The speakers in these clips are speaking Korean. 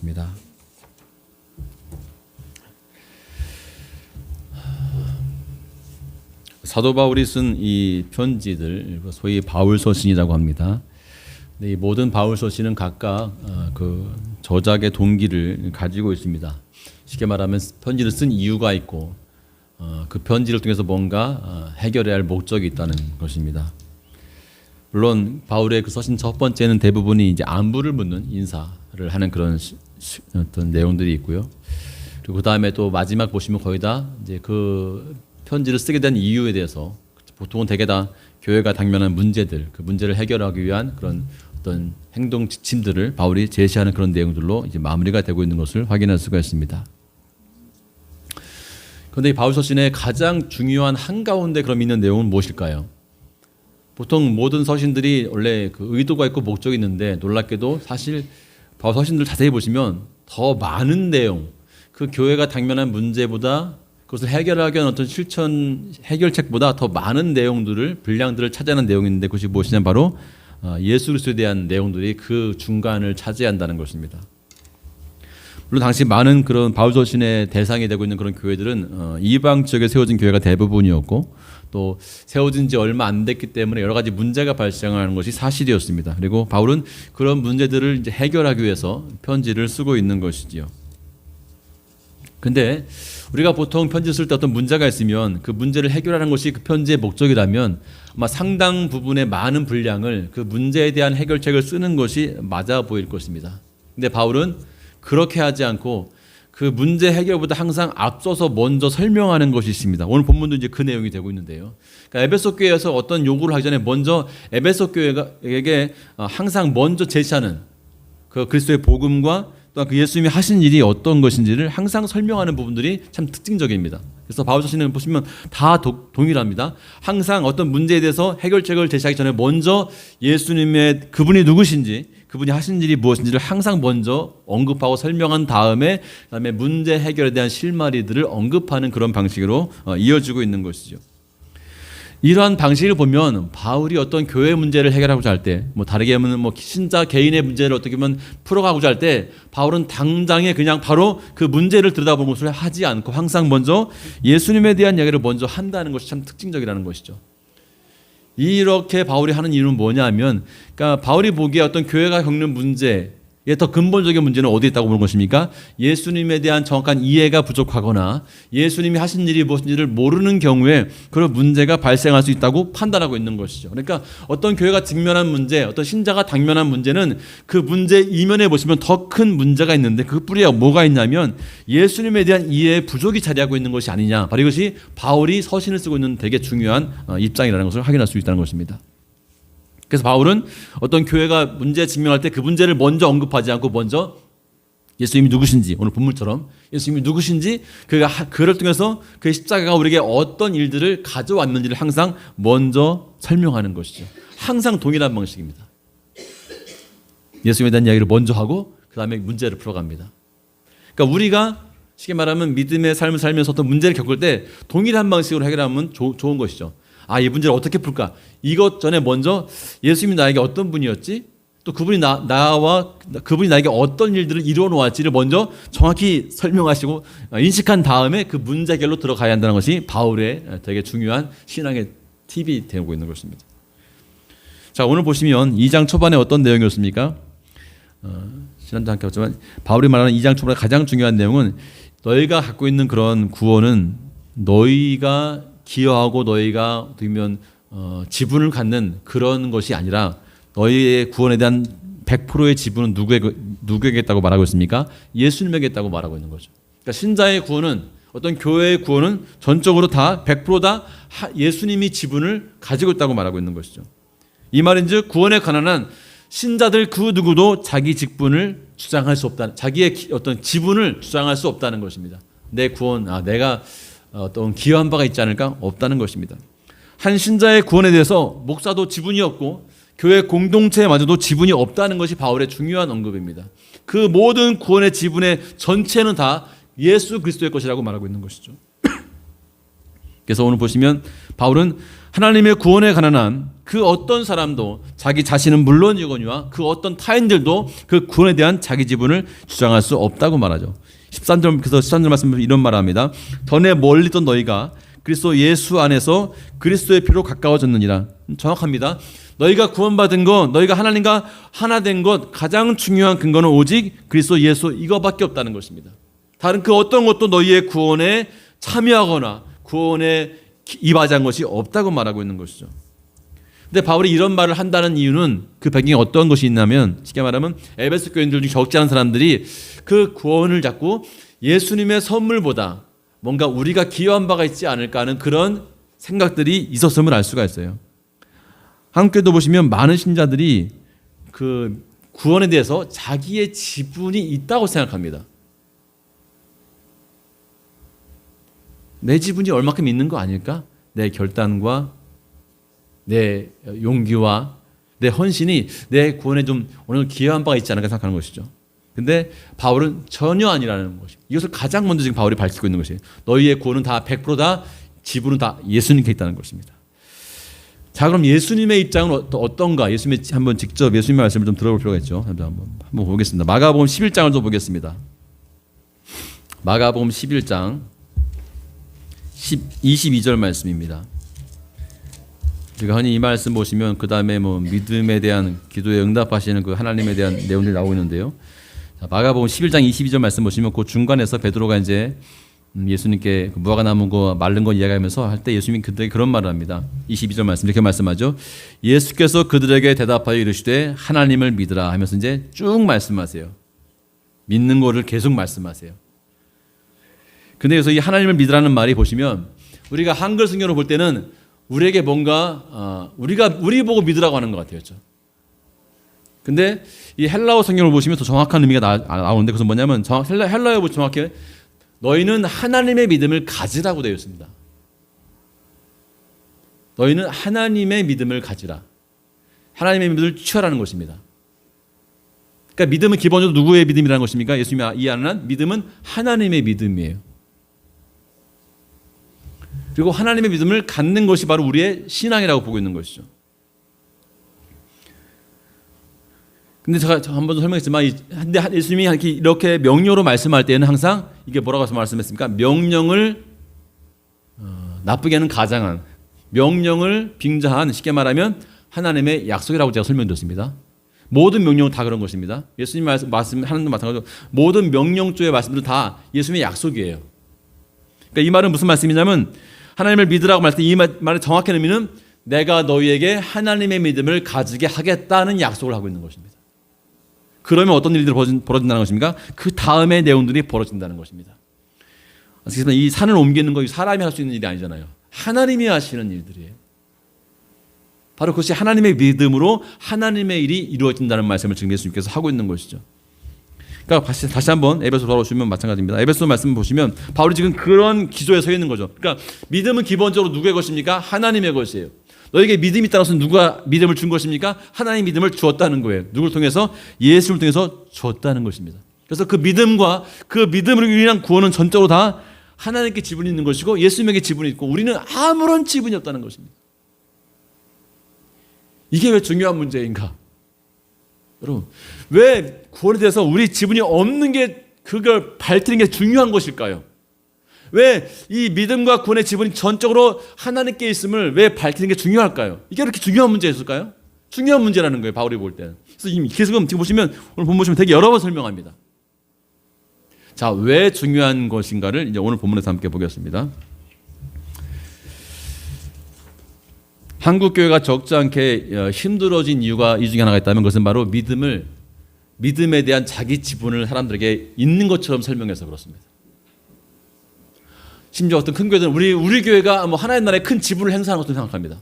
하겠습니다. 사도 바울이 쓴 이 편지들, 소위 바울서신이라고 합니다. 이 모든 바울서신은 각각 그 저작의 동기를 가지고 있습니다. 쉽게 말하면 편지를 쓴 이유가 있고 그 편지를 통해서 뭔가 해결해야 할 목적이 있다는 것입니다. 물론 바울의 그 서신 첫 번째는 대부분이 이제 안부를 묻는 인사를 하는 그런 어떤 내용들이 있고요. 그리고 그 다음에 또 마지막 보시면 거의 다 이제 그 편지를 쓰게 된 이유에 대해서 보통은 대개 다 교회가 당면한 문제들, 그 문제를 해결하기 위한 그런 어떤 행동 지침들을 바울이 제시하는 그런 내용들로 이제 마무리가 되고 있는 것을 확인할 수가 있습니다. 그런데 이 바울 서신의 가장 중요한 한가운데 그럼 있는 내용은 무엇일까요? 보통 모든 서신들이 원래 그 의도가 있고 목적이 있는데 놀랍게도 사실 바울 서신들 자세히 보시면 더 많은 내용, 그 교회가 당면한 문제보다 그것을 해결하기 위한 어떤 실천 해결책보다 더 많은 내용들을 분량들을 차지하는 내용인데 그것이 무엇이냐면 바로 예수 그리스도에 대한 내용들이 그 중간을 차지한다는 것입니다. 물론 당시 많은 그런 바울 서신의 대상이 되고 있는 그런 교회들은 이방 지역에 세워진 교회가 대부분이었고 또 세워진 지 얼마 안 됐기 때문에 여러 가지 문제가 발생하는 것이 사실이었습니다. 그리고 바울은 그런 문제들을 이제 해결하기 위해서 편지를 쓰고 있는 것이지요. 근데 우리가 보통 편지 쓸 때 어떤 문제가 있으면 그 문제를 해결하는 것이 그 편지의 목적이라면 아마 상당 부분의 많은 분량을 그 문제에 대한 해결책을 쓰는 것이 맞아 보일 것입니다. 근데 바울은 그렇게 하지 않고 그 문제 해결보다 항상 앞서서 먼저 설명하는 것이 있습니다. 오늘 본문도 이제 그 내용이 되고 있는데요. 그러니까 에베소 교회에서 어떤 요구를 하기 전에 먼저 에베소 교회에게 항상 먼저 제시하는 그 그리스도의 복음과 또 그 예수님이 하신 일이 어떤 것인지를 항상 설명하는 부분들이 참 특징적입니다. 그래서 바울 서신을 보시면 다 동일합니다. 항상 어떤 문제에 대해서 해결책을 제시하기 전에 먼저 예수님의 그분이 누구신지, 그분이 하신 일이 무엇인지를 항상 먼저 언급하고 설명한 다음에 그다음에 문제 해결에 대한 실마리들을 언급하는 그런 방식으로 이어지고 있는 것이죠. 이러한 방식을 보면 바울이 어떤 교회 문제를 해결하고자 할 때, 다르게 하면 신자 개인의 문제를 어떻게 보면 풀어가고자 할 때, 바울은 당장에 그냥 바로 그 문제를 들여다보는 것을 하지 않고 항상 먼저 예수님에 대한 이야기를 먼저 한다는 것이 참 특징적이라는 것이죠. 이렇게 바울이 하는 이유는 뭐냐면, 그러니까 바울이 보기에 어떤 교회가 겪는 문제, 더 근본적인 문제는 어디에 있다고 보는 것입니까? 예수님에 대한 정확한 이해가 부족하거나 예수님이 하신 일이 무엇인지를 모르는 경우에 그런 문제가 발생할 수 있다고 판단하고 있는 것이죠. 그러니까 어떤 교회가 직면한 문제, 어떤 신자가 당면한 문제는 그 문제 이면에 보시면 더 큰 문제가 있는데 그 뿌리에 뭐가 있냐면 예수님에 대한 이해의 부족이 자리하고 있는 것이 아니냐. 바로 이것이 바울이 서신을 쓰고 있는 되게 중요한 입장이라는 것을 확인할 수 있다는 것입니다. 그래서 바울은 어떤 교회가 문제에 직면할 때 그 문제를 먼저 언급하지 않고 먼저 예수님이 누구신지, 오늘 본문처럼 예수님이 누구신지 그를 통해서 그 십자가가 우리에게 어떤 일들을 가져왔는지를 항상 먼저 설명하는 것이죠. 항상 동일한 방식입니다. 예수님에 대한 이야기를 먼저 하고 그 다음에 문제를 풀어갑니다. 그러니까 우리가 쉽게 말하면 믿음의 삶을 살면서 어떤 문제를 겪을 때 동일한 방식으로 해결하면 좋은 것이죠. 이 문제를 어떻게 풀까? 이것 전에 먼저 예수님이 나에게 어떤 분이었지? 또 그분이 그분이 나에게 어떤 일들을 이루어 놓았지를 먼저 정확히 설명하시고 인식한 다음에 그 문제 해결로 들어가야 한다는 것이 바울의 되게 중요한 신앙의 팁이 되고 있는 것입니다. 자, 오늘 보시면 2장 초반에 어떤 내용이었습니까? 지난주 함께 봤지만 바울이 말하는 2장 초반의 가장 중요한 내용은 너희가 갖고 있는 그런 구원은 너희가 기여하고 너희가 어떻게보면 지분을 갖는 그런 것이 아니라 너희의 구원에 대한 100%의 지분은 누구에게 있다고 말하고 있습니까? 예수님에게 있다고 말하고 있는 거죠. 그러니까 신자의 구원은 어떤 교회의 구원은 전적으로 다 100% 예수님이 지분을 가지고 있다고 말하고 있는 것이죠. 이 말인즉 구원에 관한 신자들 그 누구도 자기 직분을 주장할 수 없다. 자기의 어떤 지분을 주장할 수 없다는 것입니다. 내 구원, 내가 어떤 기여한 바가 있지 않을까? 없다는 것입니다. 한 신자의 구원에 대해서 목사도 지분이 없고 교회 공동체마저도 지분이 없다는 것이 바울의 중요한 언급입니다. 그 모든 구원의 지분의 전체는 다 예수 그리스도의 것이라고 말하고 있는 것이죠. 그래서 오늘 보시면 바울은 하나님의 구원에 관한 한 그 어떤 사람도 자기 자신은 물론이거니와 그 어떤 타인들도 그 구원에 대한 자기 지분을 주장할 수 없다고 말하죠. 13절 말씀을 이런 말을 합니다. 전에 멀리 있던 너희가 그리스도 예수 안에서 그리스도의 피로 가까워졌느니라. 정확합니다. 너희가 구원받은 것, 너희가 하나님과 하나 된 것, 가장 중요한 근거는 오직 그리스도 예수 이거밖에 없다는 것입니다. 다른 그 어떤 것도 너희의 구원에 참여하거나 구원에 입하지 않은 것이 없다고 말하고 있는 것이죠. 근데 바울이 이런 말을 한다는 이유는 그 배경에 어떤 것이 있냐면, 쉽게 말하면 에베소 교인들 중 적지 않은 사람들이 그 구원을 자꾸 예수님의 선물보다 뭔가 우리가 기여한 바가 있지 않을까 하는 그런 생각들이 있었음을 알 수가 있어요. 한국교회도 보시면 많은 신자들이 그 구원에 대해서 자기의 지분이 있다고 생각합니다. 내 지분이 얼마큼 있는 거 아닐까? 내 결단과 내 용기와 내 헌신이 내 구원에 좀 어느 정도 기여한 바가 있지 않을까 생각하는 것이죠. 근데 바울은 전혀 아니라는 것이죠. 이것을 가장 먼저 지금 바울이 밝히고 있는 것이에요. 너희의 구원은 다 100%다 지분은 다 예수님께 있다는 것입니다. 자, 그럼 예수님의 입장은 어떤가? 예수님의 한번 직접 예수님의 말씀을 좀 들어볼 필요가 있죠. 한번 보겠습니다. 마가복음 11장을 좀 보겠습니다. 마가복음 11장 22절 말씀입니다. 우리가 흔히 이 말씀 보시면 그 다음에 뭐 믿음에 대한 기도에 응답하시는 그 하나님에 대한 내용들이 나오고 있는데요. 자, 마가복음 11장 22절 말씀 보시면 그 중간에서 베드로가 이제 예수님께 무화과 나무 거 마른 거 이야기하면서 할 때 예수님이 그들에게 그런 말을 합니다. 22절 말씀 이렇게 말씀하죠. 예수께서 그들에게 대답하여 이르시되 하나님을 믿으라 하면서 이제 쭉 말씀하세요. 믿는 거를 계속 말씀하세요. 근데 여기서 이 하나님을 믿으라는 말이 보시면 우리가 한글 성경으로 볼 때는 우리에게 뭔가 우리 보고 믿으라고 하는 것 같아요. 그렇죠? 근데 이 헬라어 성경을 보시면 더 정확한 의미가 나오는데 그것은 뭐냐면 헬라어에 보면 정확히 너희는 하나님의 믿음을 가지라고 되어 있습니다. 너희는 하나님의 믿음을 가지라. 하나님의 믿음을 취하라는 것입니다. 그러니까 믿음은 기본적으로 누구의 믿음이라는 것입니까? 예수님이 이해하는 한 믿음은 하나님의 믿음이에요. 그리고 하나님의 믿음을 갖는 것이 바로 우리의 신앙이라고 보고 있는 것이죠. 근데 제가 한번 설명했지만 예수님이 이렇게 명령으로 말씀할 때는 항상 이게 뭐라고 말씀했습니까? 명령을 나쁘게 하는 가장한 명령을 빙자한 쉽게 말하면 하나님의 약속이라고 제가 설명드렸습니다. 모든 명령은 다 그런 것입니다. 예수님 말씀하는 것 마찬가지로 모든 명령조의 말씀들은 다 예수님의 약속이에요. 그러니까 이 말은 무슨 말씀이냐면 하나님을 믿으라고 말할 때 이 말의 정확한 의미는 내가 너희에게 하나님의 믿음을 가지게 하겠다는 약속을 하고 있는 것입니다. 그러면 어떤 일들이 벌어진다는 것입니까? 그 다음의 내용들이 벌어진다는 것입니다. 그래서 이 산을 옮기는 거 사람이 할 수 있는 일이 아니잖아요. 하나님이 하시는 일들이에요. 바로 그것이 하나님의 믿음으로 하나님의 일이 이루어진다는 말씀을 지금 예수님께서 하고 있는 것이죠. 그러니까 다시 한번 에베소 돌아오시면 마찬가지입니다. 에베소 말씀 보시면 바울이 지금 그런 기조에 서 있는 거죠. 그러니까 믿음은 기본적으로 누구의 것입니까? 하나님의 것이에요. 너에게 믿음이 있다는 것은 누가 믿음을 준 것입니까? 하나님 믿음을 주었다는 거예요. 누구를 통해서? 예수를 통해서 주었다는 것입니다. 그래서 그 믿음과 그 믿음으로 인한 구원은 전적으로 다 하나님께 지분이 있는 것이고 예수님에게 지분이 있고 우리는 아무런 지분이 없다는 것입니다. 이게 왜 중요한 문제인가? 여러분, 왜 구원에 대해서 우리 지분이 없는 게 그걸 밝히는 게 중요한 것일까요? 왜 이 믿음과 구원의 지분이 전적으로 하나님께 있음을 왜 밝히는 게 중요할까요? 이게 그렇게 중요한 문제였을까요? 중요한 문제라는 거예요, 바울이 볼 때는. 그래서 계속 지금 보시면 오늘 본 보시면 되게 여러 번 설명합니다. 자, 왜 중요한 것인가를 이제 오늘 본문에서 함께 보겠습니다. 한국 교회가 적지 않게 힘들어진 이유가 이 중에 하나가 있다면 그것은 바로 믿음에 대한 자기 지분을 사람들에게 있는 것처럼 설명해서 그렇습니다. 심지어 어떤 큰 교회들은 우리 교회가 뭐 하나님 나라에 큰 지분을 행사하는 것도 생각합니다.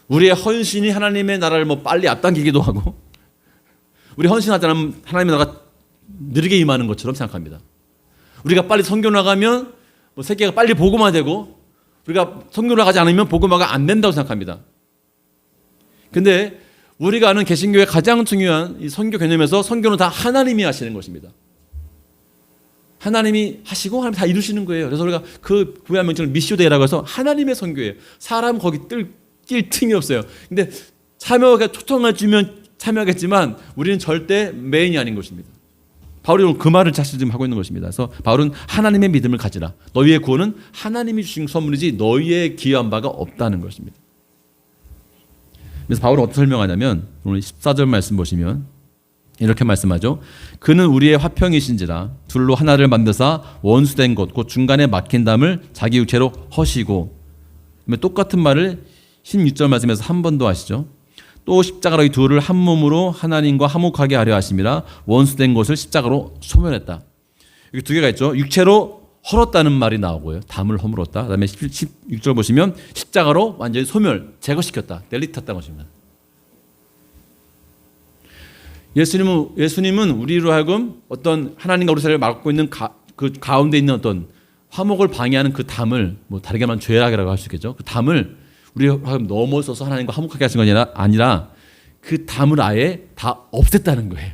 우리의 헌신이 하나님의 나라를 뭐 빨리 앞당기기도 하고 우리 헌신하자면 하나님의 나라가 느리게 임하는 것처럼 생각합니다. 우리가 빨리 선교 나가면 뭐 세계가 빨리 복음화되고 우리가 선교 나가지 않으면 복음화가 안 된다고 생각합니다. 근데 우리가 아는 개신교의 가장 중요한 이 선교 개념에서 선교는 다 하나님이 하시는 것입니다. 하나님이 하시고 하나님 다 이루시는 거예요. 그래서 우리가 그 구약 명칭을 미시오데이라고 해서 하나님의 선교예요. 사람 거기 뛸 틈이 없어요. 근데 참여가 초청을 주면 참여하겠지만 우리는 절대 메인이 아닌 것입니다. 바울이 그 말을 사실 지금 하고 있는 것입니다. 그래서 바울은 하나님의 믿음을 가지라. 너희의 구원은 하나님이 주신 선물이지 너희의 기여한 바가 없다는 것입니다. 그래서 바울은 어떻게 설명하냐면 오늘 14절 말씀 보시면 이렇게 말씀하죠. 그는 우리의 화평이신지라 둘로 하나를 만드사 원수된 것 곧 중간에 막힌 담을 자기 육체로 허시고, 똑같은 말을 16절 말씀에서 한 번 더 하시죠. 또 십자가로 이 둘을 한 몸으로 하나님과 화목하게 하려 하심이라 원수된 것을 십자가로 소멸했다. 여기 두 개가 있죠. 육체로 헐었다는 말이 나오고요. 담을 허물었다. 그다음에 16절 보시면 십자가로 완전히 소멸, 제거시켰다. 델리트했다는 것입니다. 예수님은 우리로 하여금 어떤 하나님과 우리 사이를 막고 있는 그 가운데 있는 어떤 화목을 방해하는 그 담을, 다르게 말하면 죄악이라고 할 수 있겠죠. 그 담을 우리로 하여금 넘어서서 하나님과 화목하게 하신 게 아니라 그 담을 아예 다 없앴다는 거예요.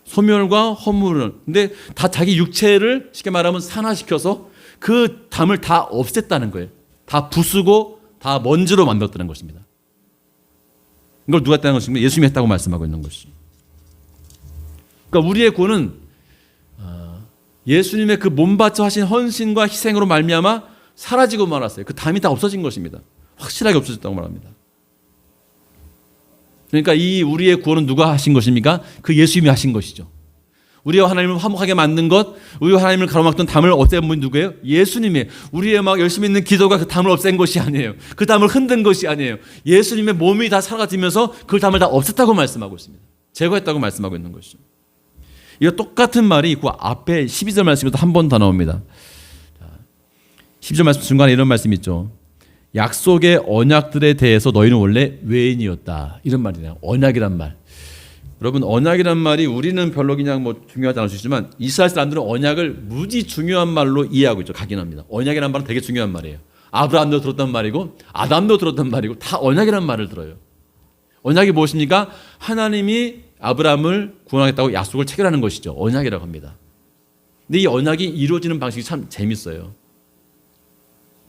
소멸과 허물을. 근데 다 자기 육체를 쉽게 말하면 산화시켜서 그 담을 다 없앴다는 거예요. 다 부수고 다 먼지로 만들었다는 것입니다. 이걸 누가 했다는 것입니까? 예수님이 했다고 말씀하고 있는 것이죠. 그러니까 우리의 구원은 예수님의 그 몸바쳐 하신 헌신과 희생으로 말미암아 사라지고 말았어요. 그 담이 다 없어진 것입니다. 확실하게 없어졌다고 말합니다. 그러니까 이 우리의 구원은 누가 하신 것입니까? 그 예수님이 하신 것이죠. 우리와 하나님을 화목하게 만든 것, 우리와 하나님을 가로막던 담을 없앤 분이 누구예요? 예수님이에요. 우리의 막 열심히 있는 기도가 그 담을 없앤 것이 아니에요. 그 담을 흔든 것이 아니에요. 예수님의 몸이 다 사라지면서 그 담을 다 없앴다고 말씀하고 있습니다. 제거했다고 말씀하고 있는 것이죠. 이거 똑같은 말이 그 앞에 12절 말씀에도 한 번 더 나옵니다. 12절 말씀 중간에 이런 말씀이 있죠. 약속의 언약들에 대해서 너희는 원래 외인이었다. 이런 말이네요. 언약이란 말. 여러분, 언약이란 말이 우리는 별로 그냥 중요하지 않을 수 있지만 이스라엘 사람들은 언약을 무지 중요한 말로 이해하고 있죠. 각인합니다. 언약이란 말은 되게 중요한 말이에요. 아브라함도 들었던 말이고 아담도 들었던 말이고 다 언약이란 말을 들어요. 언약이 무엇입니까? 하나님이 아브라함을 구원하겠다고 약속을 체결하는 것이죠. 언약이라고 합니다. 근데 이 언약이 이루어지는 방식이 참 재밌어요.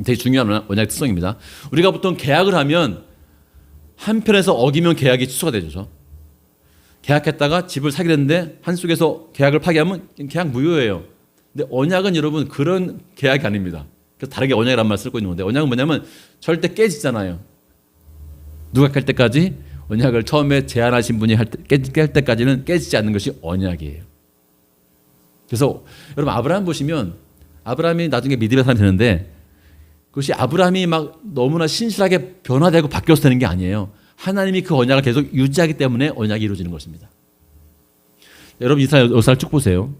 되게 중요한 언약의 특성입니다. 우리가 보통 계약을 하면 한편에서 어기면 계약이 취소가 되죠. 계약했다가 집을 사게 됐는데 한쪽에서 계약을 파기하면 계약 무효예요. 근데 언약은 여러분 그런 계약이 아닙니다. 그래서 다르게 언약이라는 말을 쓰고 있는 건데, 언약은 뭐냐면 절대 깨지잖아요. 누가 깰 때까지, 언약을 처음에 제안하신 분이 깰 때까지는 깨지지 않는 것이 언약이에요. 그래서 여러분 아브라함 보시면 아브라함이 나중에 믿음의 사람이 되는데 그것이 아브라함이 막 너무나 신실하게 변화되고 바뀌어서 되는 게 아니에요. 하나님이 그 언약을 계속 유지하기 때문에 언약이 이루어지는 것입니다. 여러분 이스라엘 역사를 쭉 보세요.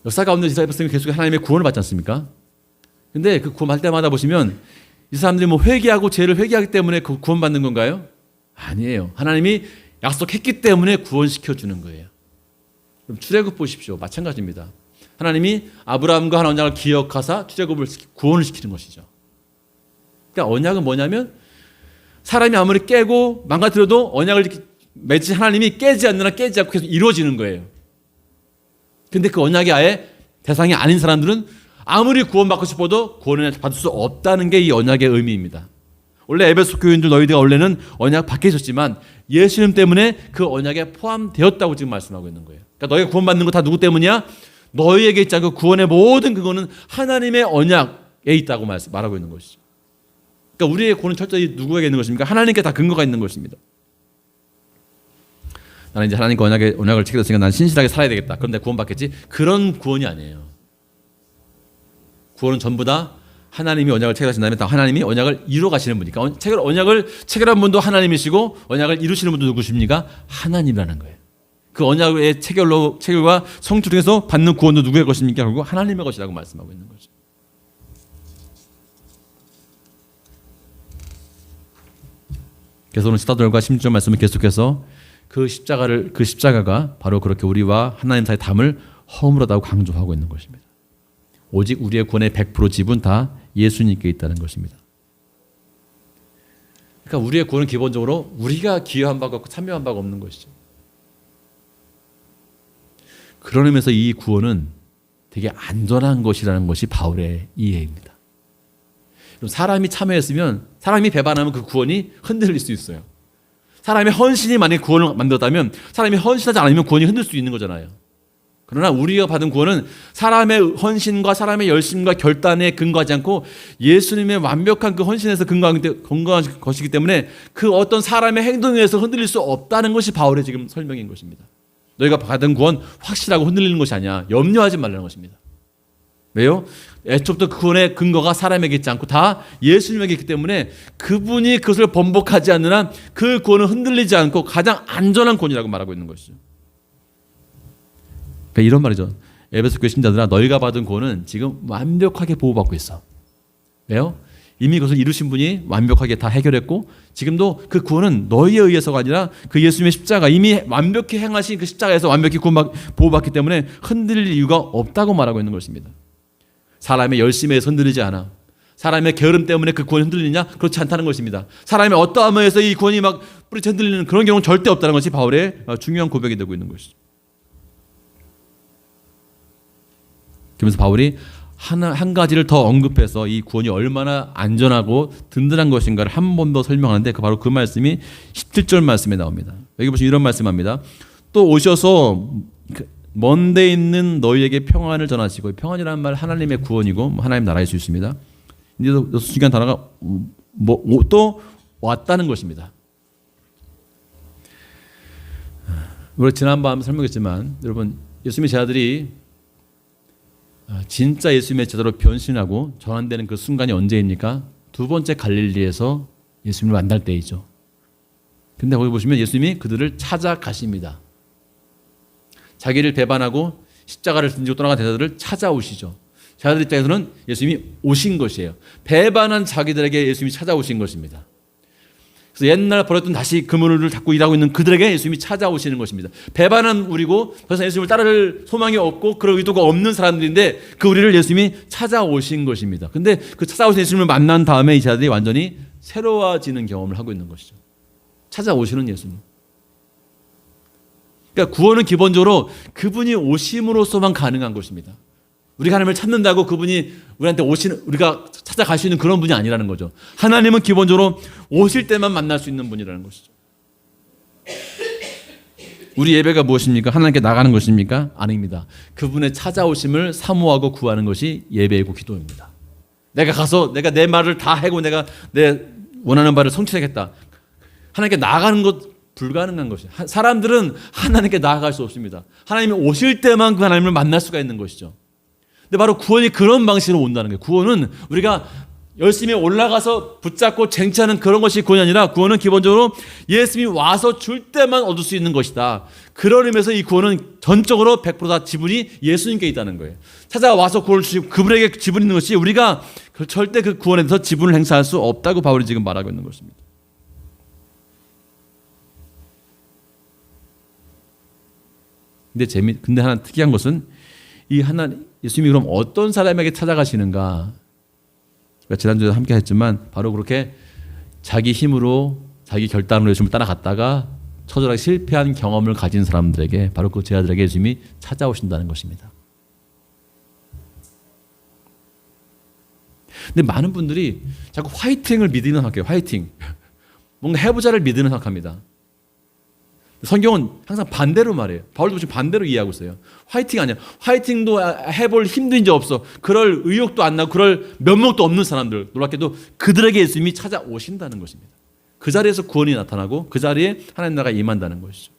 역사 가운데 이스라엘 백성이 계속 하나님의 구원을 받지 않습니까? 근데 그 구원받을 때마다 보시면 이 사람들이 회개하고 죄를 회개하기 때문에 그 구원받는 건가요? 아니에요. 하나님이 약속했기 때문에 구원시켜주는 거예요. 그럼 출애굽 보십시오. 마찬가지입니다. 하나님이 아브라함과 한 언약을 기억하사 출애굽을 구원을 시키는 것이죠. 그러니까 언약은 뭐냐면 사람이 아무리 깨고 망가뜨려도 언약을 맺은 하나님이 깨지 않느나 깨지 않고 계속 이루어지는 거예요. 근데 그 언약이 아예 대상이 아닌 사람들은 아무리 구원받고 싶어도 구원을 받을 수 없다는 게 이 언약의 의미입니다. 원래 에베소 교인들 너희들가 원래는 언약 밖에 있었지만 예수님 때문에 그 언약에 포함되었다고 지금 말씀하고 있는 거예요. 그러니까 너희가 구원받는 거 다 누구 때문이야? 너희에게 있지 않고 구원의 모든 그거는 하나님의 언약에 있다고 말하고 있는 것이죠. 그러니까 우리의 구원은 철저히 누구에게 있는 것입니까? 하나님께 다 근거가 있는 것입니다. 나는 이제 하나님과 언약을 체결했으니까 난 신실하게 살아야 되겠다. 그럼 내가 구원받겠지? 그런 구원이 아니에요. 구원은 전부 다 하나님이 언약을 체결하신 다음에 다 하나님이 언약을 이루어 가시는 분이니까 언약을 체결한 분도 하나님이시고 언약을 이루시는 분도 누구십니까? 하나님이라는 거예요. 그 언약의 체결과 성취 중에서 받는 구원도 누구의 것입니까? 결국 하나님의 것이라고 말씀하고 있는 거죠. 그래서 오늘 14절과 16절 말씀을 계속해서 그 십자가가 바로 그렇게 우리와 하나님 사이의 담을 허물었다고 강조하고 있는 것입니다. 오직 우리의 구원의 100% 지분 다 예수님께 있다는 것입니다. 그러니까 우리의 구원은 기본적으로 우리가 기여한 바가 없고 참여한 바가 없는 것이죠. 그런 의미에서 이 구원은 되게 안전한 것이라는 것이 바울의 이해입니다. 사람이 참여했으면, 사람이 배반하면 그 구원이 흔들릴 수 있어요. 사람의 헌신이 만약에 구원을 만들었다면 사람이 헌신하지 않으면 구원이 흔들 수 있는 거잖아요. 그러나 우리가 받은 구원은 사람의 헌신과 사람의 열심과 결단에 근거하지 않고 예수님의 완벽한 그 헌신에서 근거한 것이기 때문에 그 어떤 사람의 행동에 의해서 흔들릴 수 없다는 것이 바울의 지금 설명인 것입니다. 너희가 받은 구원 확실하고 흔들리는 것이 아니야. 염려하지 말라는 것입니다. 왜요? 애초부터 그 구원의 근거가 사람에게 있지 않고 다 예수님에게 있기 때문에 그분이 그것을 번복하지 않는 한 그 구원은 흔들리지 않고 가장 안전한 구원이라고 말하고 있는 것이죠. 그러니까 이런 말이죠. 에베소 교회 신자들아, 너희가 받은 구원은 지금 완벽하게 보호받고 있어. 왜요? 이미 그것을 이루신 분이 완벽하게 다 해결했고 지금도 그 구원은 너희에 의해서가 아니라 그 예수님의 십자가, 이미 완벽히 행하신 그 십자가에서 완벽히 보호받기 때문에 흔들릴 이유가 없다고 말하고 있는 것입니다. 사람의 열심에 흔들리지 않아. 사람의 게으름 때문에 그 구원이 흔들리냐? 그렇지 않다는 것입니다. 사람의 어떠함에 의해서 이 구원이 막 뿌리쳐 흔들리는 그런 경우는 절대 없다는 것이 바울의 중요한 고백이 되고 있는 것이죠. 그러면서 바울이 한 가지를 더 언급해서 이 구원이 얼마나 안전하고 든든한 것인가를 한 번 더 설명하는데 바로 그 말씀이 17절 말씀에 나옵니다. 여기 보시면 이런 말씀합니다. 또 오셔서 먼데 있는 너희에게 평안을 전하시고, 평안이라는 말 하나님의 구원이고 하나님 나라일 수 있습니다. 이제 중요한 단어가 또 왔다는 것입니다. 우리 지난번 설명했지만 여러분, 예수님의 제자들이 진짜 예수님의 제자로 변신하고 전환되는 그 순간이 언제입니까? 두 번째 갈릴리에서 예수님을 만날 때이죠. 근데 거기 보시면 예수님이 그들을 찾아가십니다. 자기를 배반하고 십자가를 지고 떠나간 제자들을 찾아오시죠. 제자들 입장에서는 예수님이 오신 것이에요. 배반한 자기들에게 예수님이 찾아오신 것입니다. 그래서 옛날 버렸던 다시 그물을 잡고 일하고 있는 그들에게 예수님이 찾아오시는 것입니다. 배반한 우리고 더 이상 예수님을 따를 소망이 없고 그럴 의도가 없는 사람들인데 그 우리를 예수님이 찾아오신 것입니다. 근데 그 찾아오신 예수님을 만난 다음에 이 자들이 완전히 새로워지는 경험을 하고 있는 것이죠. 찾아오시는 예수님. 그러니까 구원은 기본적으로 그분이 오심으로써만 가능한 것입니다. 우리가 하나님을 찾는다고 그분이 우리한테 우리가 찾아갈 수 있는 그런 분이 아니라는 거죠. 하나님은 기본적으로 오실 때만 만날 수 있는 분이라는 것이죠. 우리 예배가 무엇입니까? 하나님께 나가는 것입니까? 아닙니다. 그분의 찾아오심을 사모하고 구하는 것이 예배이고 기도입니다. 내가 가서 내가 내 말을 다 하고 내가 내 원하는 바를 성취하겠다. 하나님께 나가는 것 불가능한 것이죠. 사람들은 하나님께 나아갈 수 없습니다. 하나님이 오실 때만 그 하나님을 만날 수가 있는 것이죠. 근데 바로 구원이 그런 방식으로 온다는 거예요. 구원은 우리가 열심히 올라가서 붙잡고 쟁취하는 그런 것이 구원이 아니라 구원은 기본적으로 예수님이 와서 줄 때만 얻을 수 있는 것이다. 그런 의미에서 이 구원은 전적으로 100%다 지분이 예수님께 있다는 거예요. 찾아와서 구원을 주시고 그분에게 지분이 있는 것이 우리가 절대 그 구원에 대해서 지분을 행사할 수 없다고 바울이 지금 말하고 있는 것입니다. 근데 하나 특이한 것은 예수님이 그럼 어떤 사람에게 찾아가시는가? 지난주에 함께 했지만 바로 그렇게 자기 힘으로 자기 결단으로 예수님을 따라갔다가 처절하게 실패한 경험을 가진 사람들에게, 바로 그 제자들에게 예수님이 찾아오신다는 것입니다. 근데 많은 분들이 자꾸 화이팅을 믿는 생각해요. 화이팅. 뭔가 해보자를 믿는 생각합니다. 성경은 항상 반대로 말해요. 바울도 지금 반대로 이해하고 있어요. 화이팅 아니야. 화이팅도 해볼 힘도 이제 없어. 그럴 의욕도 안 나고 그럴 면목도 없는 사람들, 놀랍게도 그들에게 예수님이 찾아오신다는 것입니다. 그 자리에서 구원이 나타나고 그 자리에 하나님 나라가 임한다는 것이죠.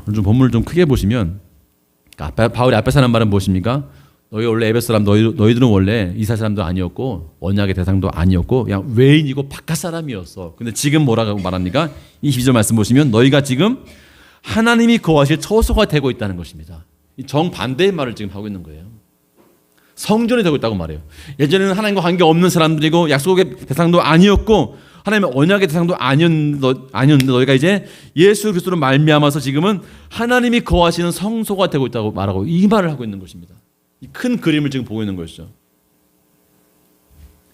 오늘 좀 본문을 좀 크게 보시면 바울이 앞에서 하는 말은 무엇입니까? 너희 원래 에베소 사람, 너희들은 원래 이스라엘 사람도 아니었고 언약의 대상도 아니었고 그냥 외인이고 바깥 사람이었어. 근데 지금 뭐라고 말합니까? 22절 말씀 보시면 너희가 지금 하나님이 거하실 처소가 되고 있다는 것입니다. 정반대의 말을 지금 하고 있는 거예요. 성전이 되고 있다고 말해요. 예전에는 하나님과 관계없는 사람들이고 약속의 대상도 아니었고 하나님의 언약의 대상도 아니었는데 너희가 이제 예수 그리스도로 말미암아서 지금은 하나님이 거하시는 성소가 되고 있다고 말하고 이 말을 하고 있는 것입니다. 이 큰 그림을 지금 보고 있는 것이죠.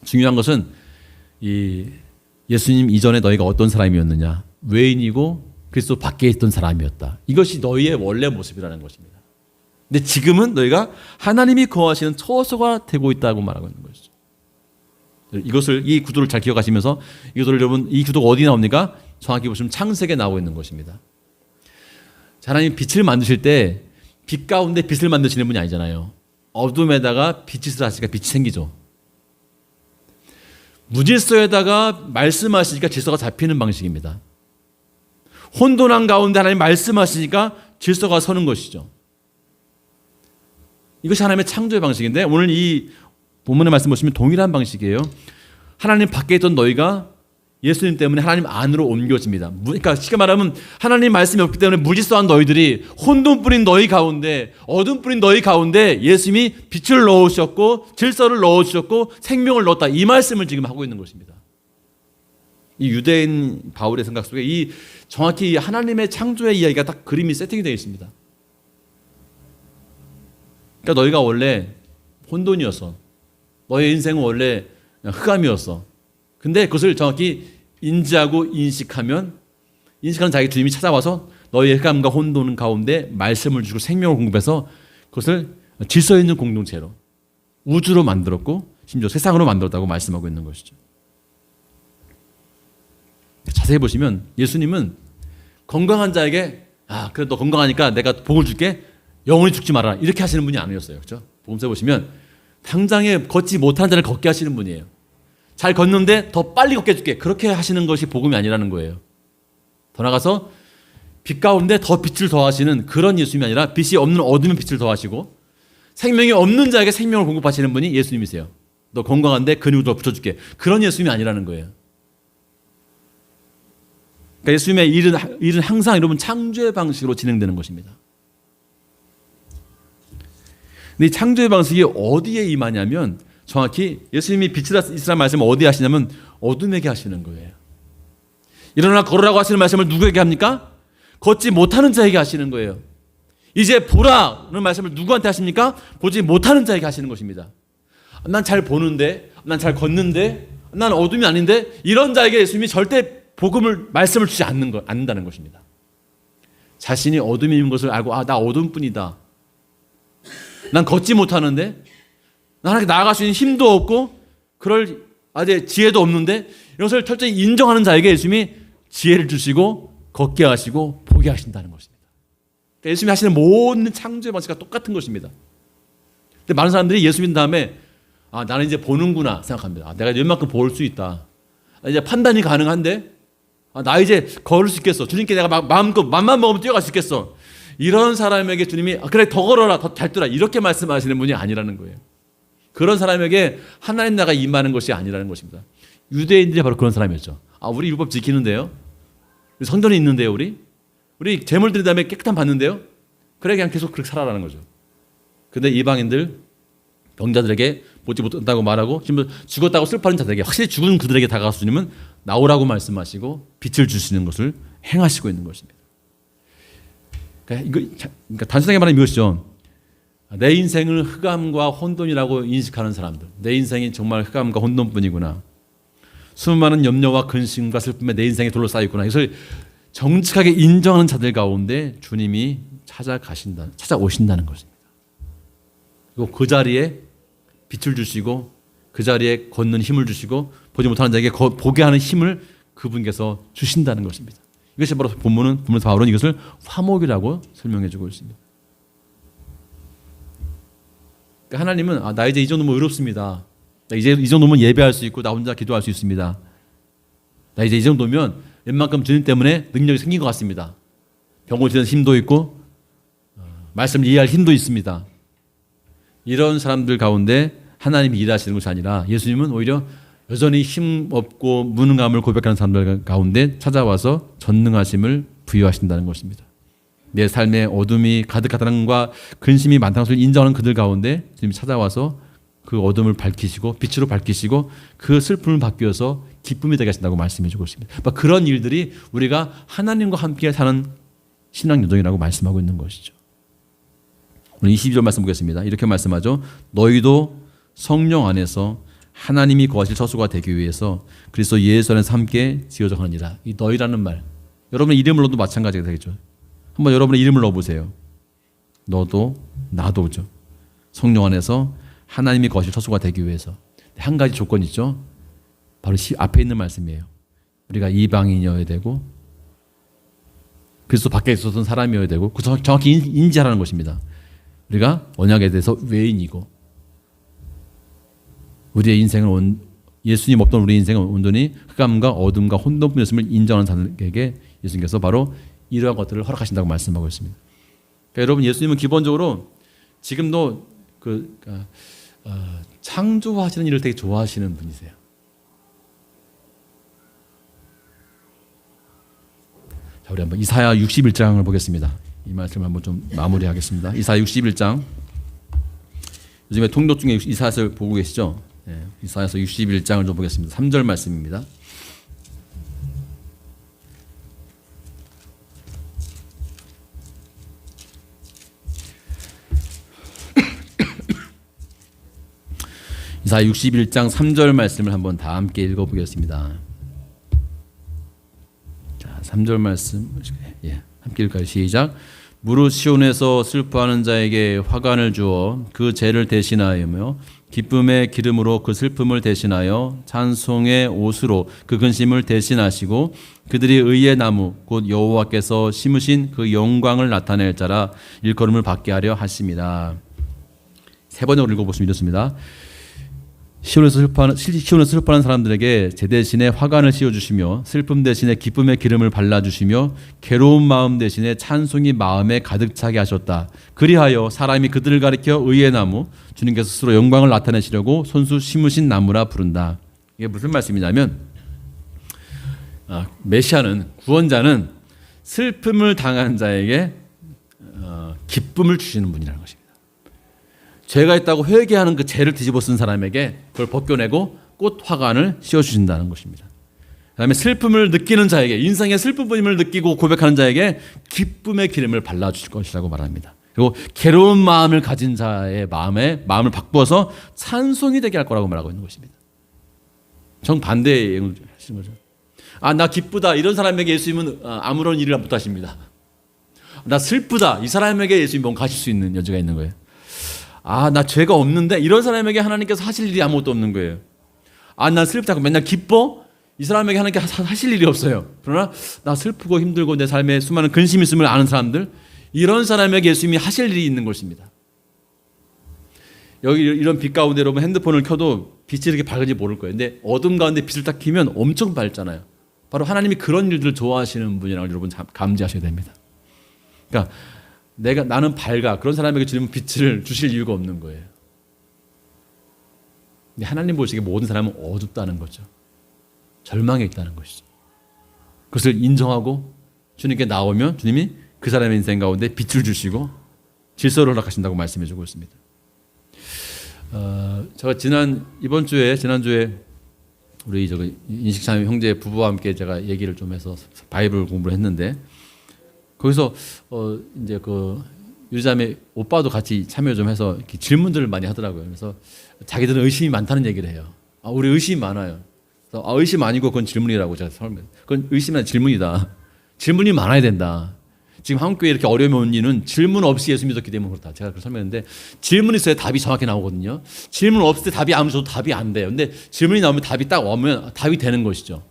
중요한 것은 이 예수님 이전에 너희가 어떤 사람이었느냐, 외인이고 그리스도 밖에 있던 사람이었다. 이것이 너희의 원래 모습이라는 것입니다. 근데 지금은 너희가 하나님이 거하시는 처소가 되고 있다고 말하고 있는 것이죠. 이 구도를 잘 기억하시면서 이것을 여러분, 이 구도가 어디 나옵니까? 정확히 보시면 창세기에 나오고 있는 것입니다. 하나님 빛을 만드실 때 빛 가운데 빛을 만드시는 분이 아니잖아요. 어둠에다가 빛을 하시니까 빛이 생기죠. 무질서에다가 말씀하시니까 질서가 잡히는 방식입니다. 혼돈한 가운데 하나님 말씀하시니까 질서가 서는 것이죠. 이것이 하나님의 창조의 방식인데 오늘 이 본문의 말씀 보시면 동일한 방식이에요. 하나님 밖에 있던 너희가 예수님 때문에 하나님 안으로 옮겨집니다. 그러니까 쉽게 말하면 하나님 말씀이 없기 때문에 무질서한 너희들이 혼돈 뿌린 너희 가운데, 어둠 뿌린 너희 가운데 예수님이 빛을 넣으셨고 질서를 넣어주셨고 생명을 넣었다. 이 말씀을 지금 하고 있는 것입니다. 이 유대인 바울의 생각 속에 이 정확히 하나님의 창조의 이야기가 딱 그림이 세팅이 되어 있습니다. 그러니까 너희가 원래 혼돈이었어. 너의 인생은 원래 흑암이었어. 근데 그것을 정확히 인지하고 인식하는 자기 주님이 찾아와서 너희의 흑암과 혼돈 가운데 말씀을 주고 생명을 공급해서 그것을 질서 있는 공동체로 우주로 만들었고 심지어 세상으로 만들었다고 말씀하고 있는 것이죠. 자세히 보시면 예수님은 건강한 자에게 그래 너 건강하니까 내가 복을 줄게 영원히 죽지 말아라 이렇게 하시는 분이 아니었어요. 그렇죠? 복음서에 보시면 당장에 걷지 못하는 자를 걷게 하시는 분이에요. 잘 걷는데 더 빨리 걷게 해줄게. 그렇게 하시는 것이 복음이 아니라는 거예요. 더 나아가서 빛 가운데 더 빛을 더하시는 그런 예수님이 아니라 빛이 없는 어둠에 빛을 더하시고 생명이 없는 자에게 생명을 공급하시는 분이 예수님이세요. 너 건강한데 근육을 더 붙여줄게. 그런 예수님이 아니라는 거예요. 그러니까 예수님의 일은 항상 여러분 창조의 방식으로 진행되는 것입니다. 근데 이 창조의 방식이 어디에 임하냐면 정확히 예수님이 빛이라 말씀을 어디에 하시냐면 어둠에게 하시는 거예요. 일어나 걸으라고 하시는 말씀을 누구에게 합니까? 걷지 못하는 자에게 하시는 거예요. 이제 보라는 말씀을 누구한테 하십니까? 보지 못하는 자에게 하시는 것입니다. 난 잘 보는데, 난 잘 걷는데, 난 어둠이 아닌데 이런 자에게 예수님이 절대 말씀을 주지 않는다는 것입니다. 자신이 어둠이 있는 것을 알고 나 어둠뿐이다. 난 걷지 못하는데 나 하나님께 나아갈 수 있는 힘도 없고 그럴 아직 지혜도 없는데 이것을 철저히 인정하는 자에게 예수님이 지혜를 주시고 걷게 하시고 보게 하신다는 것입니다. 그러니까 예수님이 하시는 모든 창조의 방식과 똑같은 것입니다. 근데 많은 사람들이 예수 믿는 다음에 나는 이제 보는구나 생각합니다. 내가 이만큼 볼 수 있다. 이제 판단이 가능한데 나 이제 걸을 수 있겠어. 주님께 내가 마음껏 맘만 먹으면 뛰어갈 수 있겠어. 이런 사람에게 주님이 그래 더 걸어라 더 잘 뛰라 이렇게 말씀하시는 분이 아니라는 거예요. 그런 사람에게 하나님 나라가 임하는 것이 아니라는 것입니다. 유대인들이 바로 그런 사람이었죠. 우리 율법 지키는데요. 성전이 있는데요. 우리 제물 드린 다음에 깨끗한 받는데요. 그래 그냥 계속 그렇게 살아라는 거죠. 근데 이방인들 병자들에게 보지 못한다고 말하고 심지어 죽었다고 슬퍼하는 자들에게 확실히 죽은 그들에게 다가가서 주님은 나오라고 말씀하시고 빛을 주시는 것을 행하시고 있는 것입니다. 그러니까 단순하게 말하면 이것이죠. 내 인생을 흑암과 혼돈이라고 인식하는 사람들, 내 인생이 정말 흑암과 혼돈뿐이구나. 수많은 염려와 근심과 슬픔에 내 인생이 둘러싸여 있구나. 이것을 정직하게 인정하는 자들 가운데 주님이 찾아오신다는 것입니다. 그리고 그 자리에 빛을 주시고 그 자리에 걷는 힘을 주시고 보지 못하는 자에게 보게 하는 힘을 그분께서 주신다는 것입니다. 이것이 바로 본문에서 바울은 이것을 화목이라고 설명해주고 있습니다. 그러니까 하나님은 나 이제 이 정도면 의롭습니다. 나 이제 이 정도면 예배할 수 있고 나 혼자 기도할 수 있습니다. 나 이제 이 정도면 웬만큼 주님 때문에 능력이 생긴 것 같습니다. 병 고치는 힘도 있고 말씀을 이해할 힘도 있습니다. 이런 사람들 가운데 하나님이 일하시는 것이 아니라 예수님은 오히려 여전히 힘없고 무능함을 고백하는 사람들 가운데 찾아와서 전능하심을 부여하신다는 것입니다. 내 삶에 어둠이 가득하다는 것과 근심이 많다는 것을 인정하는 그들 가운데 주님이 찾아와서 그 어둠을 밝히시고 빛으로 밝히시고 그 슬픔을 바뀌어서 기쁨이 되게 하신다고 말씀해 주고 있습니다. 그런 일들이 우리가 하나님과 함께 사는 신앙 여정이라고 말씀하고 있는 것이죠. 오늘 22절 말씀 보겠습니다. 이렇게 말씀하죠. 너희도 성령 안에서 하나님이 거하실 처소가 되기 위해서 그리스도 예수 안에서 함께 지어져 가느니라. 이 너희라는 말, 여러분의 이름을 넣어도 마찬가지가 되겠죠. 한번 여러분의 이름을 넣어보세요. 너도 나도죠. 성령 안에서 하나님이 거실 처소가 되기 위해서 한 가지 조건이 있죠. 바로 앞에 있는 말씀이에요. 우리가 이방인이어야 되고 그리스도 밖에 있었던 사람이어야 되고 정확히 인지하라는 것입니다. 우리가 언약에 대해서 외인이고 우리의 인생은 예수님 없던 우리 인생은 온전히 흑암과 어둠과 혼돈뿐이었음을 인정하는 사람에게 예수님께서 바로 이러한 것들을 허락하신다고 말씀하고 있습니다. 그러니까 여러분 예수님은 기본적으로 지금도 창조하시는 일을 되게 좋아하시는 분이세요. 자, 우리 한번 이사야 61장을 보겠습니다. 이 말씀을 한번 좀 마무리하겠습니다. 이사야 61장. 요즘에 통독 중에 이사야를 보고 계시죠? 네, 이사야서 61장을 좀 보겠습니다. 3절 말씀입니다. 이사야 61장 3절 말씀을 한번 다 함께 읽어보겠습니다. 자, 3절 말씀 함께 읽을까요? 시작. 무릇 시온에서 슬퍼하는 자에게 화관을 주어 그 죄를 대신하여며 기쁨의 기름으로 그 슬픔을 대신하여 찬송의 옷으로 그 근심을 대신하시고 그들이 의의 나무 곧 여호와께서 심으신 그 영광을 나타낼 자라 일컬음을 받게 하려 하십니다. 세 번역으로 읽어보시면 이렇습니다. 시온에서 슬퍼하는 사람들에게 제 대신에 화관을 씌워주시며 슬픔 대신에 기쁨의 기름을 발라주시며 괴로운 마음 대신에 찬송이 마음에 가득 차게 하셨다. 그리하여 사람이 그들을 가리켜 의의 나무 주님께서 스스로 영광을 나타내시려고 손수 심으신 나무라 부른다. 이게 무슨 말씀이냐면 메시아는 구원자는 슬픔을 당한 자에게 기쁨을 주시는 분이라는 것입니다. 죄가 있다고 회개하는 그 죄를 뒤집어 쓴 사람에게 그걸 벗겨내고 꽃 화관을 씌워주신다는 것입니다. 그다음에 슬픔을 느끼는 자에게 인생의 슬픔을 느끼고 고백하는 자에게 기쁨의 기름을 발라주실 것이라고 말합니다. 그리고 괴로운 마음을 가진 자의 마음을 바꾸어서 찬송이 되게 할 거라고 말하고 있는 것입니다. 정반대의 하시는 거죠. 나 기쁘다 이런 사람에게 예수님은 아무런 일을 못 하십니다. 나 슬프다 이 사람에게 예수님이 뭔가 하실 수 있는 여지가 있는 거예요. 나 죄가 없는데 이런 사람에게 하나님께서 하실 일이 아무것도 없는 거예요. 난 슬프다고 맨날 기뻐? 이 사람에게 하나님께서 하실 일이 없어요. 그러나 나 슬프고 힘들고 내 삶에 수많은 근심이 있음을 아는 사람들 이런 사람에게 예수님이 하실 일이 있는 것입니다. 여기 이런 빛 가운데 여러분 핸드폰을 켜도 빛이 이렇게 밝은지 모를 거예요. 근데 어둠 가운데 빛을 딱 켜면 엄청 밝잖아요. 바로 하나님이 그런 일들을 좋아하시는 분이라고 여러분 감지하셔야 됩니다. 그러니까 나는 밝아. 그런 사람에게 주님은 빛을 주실 이유가 없는 거예요. 근데 하나님 보시기에 모든 사람은 어둡다는 거죠. 절망에 있다는 것이죠. 그것을 인정하고 주님께 나오면 주님이 그 사람의 인생 가운데 빛을 주시고 질서를 허락하신다고 말씀해 주고 있습니다. 제가 지난주에 우리 인식참 형제 부부와 함께 제가 얘기를 좀 해서 바이블 공부를 했는데 거기서 이제 유자매 오빠도 같이 참여 좀 해서 이렇게 질문들을 많이 하더라고요. 그래서 자기들은 의심이 많다는 얘기를 해요. 우리 의심이 많아요. 그래서 의심 아니고 그건 질문이라고 제가 설명. 그건 의심이 아니라 질문이다. 질문이 많아야 된다. 지금 한국교회 이렇게 어려움이 온 이유는 질문 없이 예수 믿었기 때문에 그렇다. 제가 그렇게 설명했는데 질문이 있어야 답이 정확히 나오거든요. 질문 없을 때 답이 아무리 줘도 답이 안 돼요. 근데 질문이 나오면 답이 딱 오면 답이 되는 것이죠.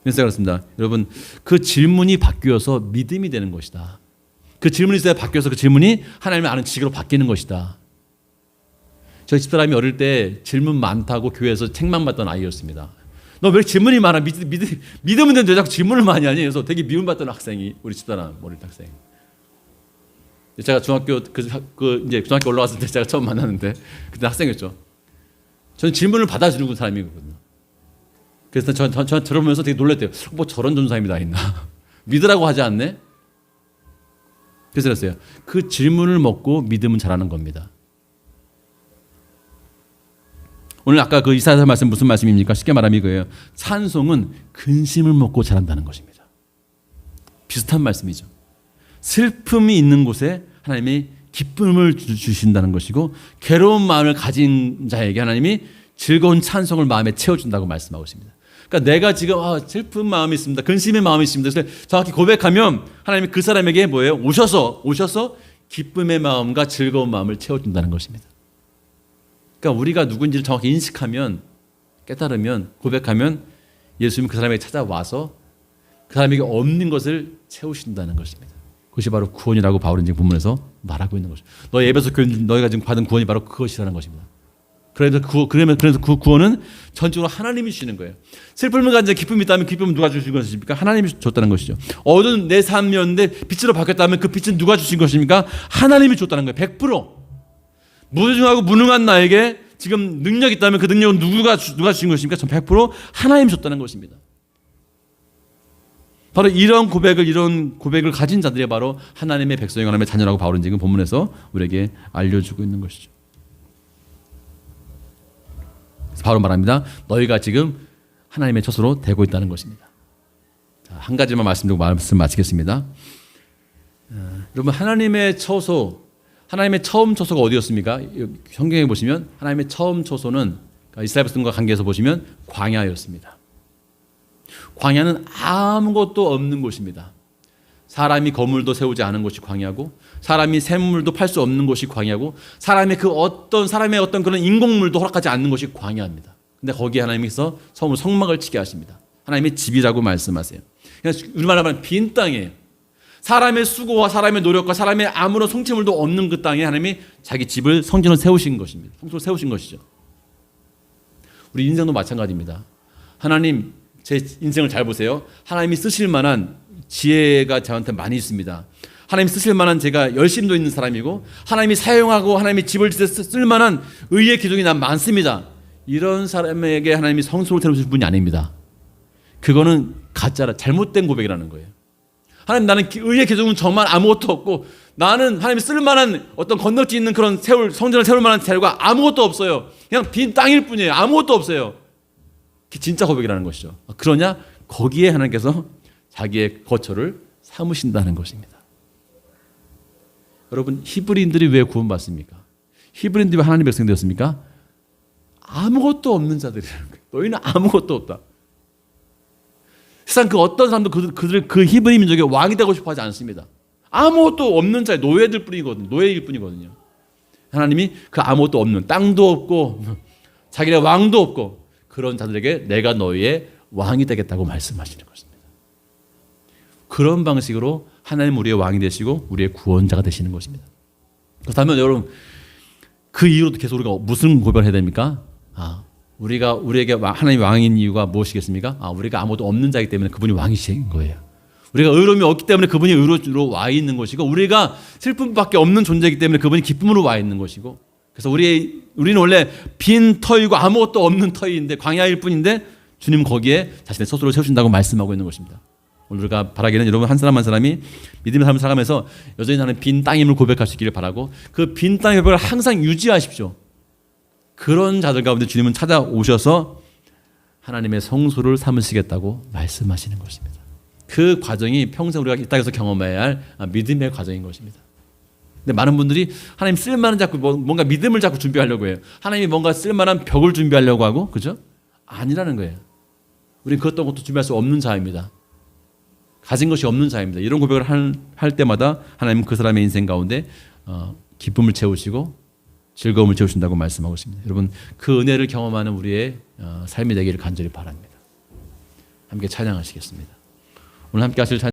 그래서 그렇습니다. 여러분 그 질문이 바뀌어서 믿음이 되는 것이다. 그 질문이 있어야 바뀌어서 그 질문이 하나님을 아는 지식으로 바뀌는 것이다. 저희 집사람이 어릴 때 질문 많다고 교회에서 책만 받던 아이였습니다. 너 왜 질문이 많아? 믿으면 되는데 자꾸 질문을 많이 하니? 그래서 되게 미움받던 학생이 우리 집사람 어릴 때 학생. 제가 중학교 이제 중학교 올라왔을 때 제가 처음 만났는데 그때 학생이었죠. 저는 질문을 받아주는 사람이거든요. 그래서 저 들어보면서 되게 놀랐대요. 뭐 저런 전사님이 다 있나? 믿으라고 하지 않네? 그래서 그랬어요. 그 질문을 먹고 믿음은 자라는 겁니다. 오늘 아까 그 이사야 말씀 무슨 말씀입니까? 쉽게 말하면 이거예요. 찬송은 근심을 먹고 자란다는 것입니다. 비슷한 말씀이죠. 슬픔이 있는 곳에 하나님이 기쁨을 주신다는 것이고 괴로운 마음을 가진 자에게 하나님이 즐거운 찬송을 마음에 채워준다고 말씀하고 있습니다. 그러니까 내가 지금 슬픈 마음이 있습니다. 근심의 마음이 있습니다. 그래서 정확히 고백하면 하나님이 그 사람에게 뭐예요? 오셔서 기쁨의 마음과 즐거운 마음을 채워준다는 것입니다. 그러니까 우리가 누군지를 정확히 인식하면, 깨달으면, 고백하면 예수님이 그 사람에게 찾아와서 그 사람에게 없는 것을 채우신다는 것입니다. 그것이 바로 구원이라고 바울은 지금 본문에서 말하고 있는 것입니다. 너희 에베소 교회 너희가 지금 받은 구원이 바로 그것이라는 것입니다. 그래서 그 구원은 전적으로 하나님이 주시는 거예요. 슬픔을 가진 기쁨이 있다면 기쁨은 누가 주신 것입니까? 하나님이 줬다는 것이죠. 어두운 내 삶이었는데 빛으로 바뀌었다면 그 빛은 누가 주신 것입니까? 하나님이 줬다는 거예요. 100%. 무중하고 무능한 나에게 지금 능력이 있다면 그 능력은 누가 주신 것입니까? 전 100% 하나님이 줬다는 것입니다. 바로 이런 고백을 가진 자들이 바로 하나님의 백성이 하나님의 자녀라고 바울은 지금 본문에서 우리에게 알려주고 있는 것이죠. 바로 말합니다. 너희가 지금 하나님의 처소로 되고 있다는 것입니다. 자, 한 가지만 말씀드리고 말씀 마치겠습니다. 여러분, 하나님의 처소, 하나님의 처음 처소가 어디였습니까? 성경에 보시면 하나님의 처음 처소는 이스라엘 백성과 관계에서 보시면 광야였습니다. 광야는 아무것도 없는 곳입니다. 사람이 거물도 세우지 않은 곳이 광야고, 사람이 샘물도 팔 수 없는 곳이 광야고, 사람의 어떤 그런 인공물도 허락하지 않는 곳이 광야입니다. 근데 거기에 하나님께서 성막을 치게 하십니다. 하나님의 집이라고 말씀하세요. 우리말로 말하면 빈 땅이에요. 사람의 수고와 사람의 노력과 사람의 아무런 성취물도 없는 그 땅에 하나님이 자기 집을, 성전을 세우신 것입니다. 성소를 세우신 것이죠. 우리 인생도 마찬가지입니다. 하나님, 제 인생을 잘 보세요. 하나님이 쓰실 만한 지혜가 저한테 많이 있습니다. 하나님이 쓰실 만한 제가 열심도 있는 사람이고, 하나님이 사용하고 하나님이 집을 쓸 만한 의의 기둥이 난 많습니다. 이런 사람에게 하나님이 성소를 세우실 분이 아닙니다. 그거는 가짜라, 잘못된 고백이라는 거예요. 하나님, 나는 의의 기둥은 정말 아무것도 없고, 나는 하나님이 쓸 만한 어떤 건너지 있는 그런 성전을 세울 만한 재료가 아무것도 없어요. 그냥 빈 땅일 뿐이에요. 아무것도 없어요. 그게 진짜 고백이라는 것이죠. 그러냐? 거기에 하나님께서 자기의 거처를 삼으신다는 것입니다. 여러분, 히브리인들이 왜 구원받습니까? 히브리인들이 왜 하나님의 백성이 되었습니까? 아무것도 없는 자들이라는 거예요. 너희는 아무것도 없다. 세상 그 어떤 사람도 그 히브리 민족의 왕이 되고 싶어 하지 않습니다. 아무것도 없는 자의 노예일 뿐이거든요. 하나님이 그 아무것도 없는, 땅도 없고 자기네 왕도 없고 그런 자들에게 내가 너희의 왕이 되겠다고 말씀하시는 것입니다. 그런 방식으로 하나님 우리의 왕이 되시고 우리의 구원자가 되시는 것입니다. 그렇다면 여러분, 그 이후로도 계속 우리가 무슨 고백을 해야 됩니까? 우리에게 하나님이 왕인 이유가 무엇이겠습니까? 우리가 아무것도 없는 자이기 때문에 그분이 왕이신 거예요. 우리가 의로움이 없기 때문에 그분이 의로로 와 있는 것이고, 우리가 슬픔밖에 없는 존재이기 때문에 그분이 기쁨으로 와 있는 것이고, 그래서 우리는 원래 빈 터이고 아무것도 없는 터이인데, 광야일 뿐인데 주님 거기에 자신의 스스로를 세우신다고 말씀하고 있는 것입니다. 오늘 우리가 바라기는 여러분 한 사람 한 사람이 믿음의 삶을 살아가면서 여전히 나는 빈 땅임을 고백할 수 있기를 바라고, 그 빈 땅의 고백을 항상 유지하십시오. 그런 자들 가운데 주님은 찾아오셔서 하나님의 성소를 삼으시겠다고 말씀하시는 것입니다. 그 과정이 평생 우리가 이 땅에서 경험해야 할 믿음의 과정인 것입니다. 근데 많은 분들이 하나님 쓸만한 자꾸 뭔가 믿음을 자꾸 준비하려고 해요. 하나님이 뭔가 쓸만한 벽을 준비하려고 하고, 그죠? 아니라는 거예요. 우리는 그것도 준비할 수 없는 자입니다. 가진 것이 없는 자입니다. 이런 고백을 할 때마다 하나님은 그 사람의 인생 가운데 기쁨을 채우시고 즐거움을 채우신다고 말씀하고 있습니다. 여러분, 그 은혜를 경험하는 우리의 삶이 되기를 간절히 바랍니다. 함께 찬양하시겠습니다. 오늘 함께 하실 찬양